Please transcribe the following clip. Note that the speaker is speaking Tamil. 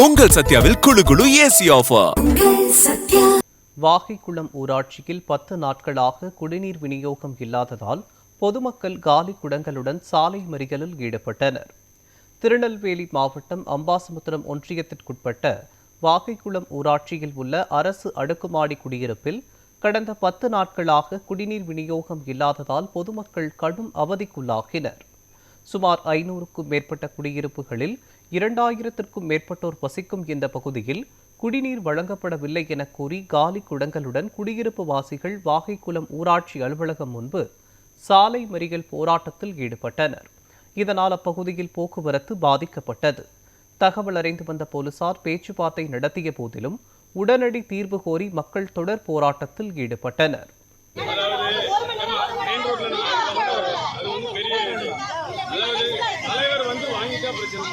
உங்கள் சத்யாவில் குளு குளு ஏசி ஆஃபர். வாகைக்குளம் ஊராட்சியில் 10 நாட்களாக குடிநீர் விநியோகம் இல்லாததால் பொதுமக்கள் காலி குடங்களுடன் சாலை மறியலில் ஈடுபட்டனர். திருநெல்வேலி மாவட்டம் அம்பாசமுத்திரம் ஒன்றியத்திற்குட்பட்ட வாகைக்குளம் ஊராட்சியில் உள்ள அரசு அடுக்குமாடி குடியிருப்பில் கடந்த 10 நாட்களாக குடிநீர் விநியோகம் இல்லாததால் பொதுமக்கள் கடும் அவதிக்குள்ளாகினர். சுமார் 500க்கும் மேற்பட்ட குடியிருப்புகளில் 2000த்திற்கும் மேற்பட்டோர் வசிக்கும் இந்த பகுதியில் குடிநீர் வழங்கப்படவில்லை என கூறி காலி குடங்களுடன் குடியிருப்பு வாசிகள் வாகைக்குளம் ஊராட்சி அலுவலகம் முன்பு சாலை மறியல் போராட்டத்தில் ஈடுபட்டனர். இதனால் அப்பகுதியில் போக்குவரத்து பாதிக்கப்பட்டது. தகவல் அறிந்து வந்த போலீசார் பேச்சுவார்த்தை நடத்திய போதிலும் உடனடி தீர்வு கோரி மக்கள் தொடர் போராட்டத்தில் ஈடுபட்டனர். தலைவர் வந்து வாங்கிட்டா பிரச்சனை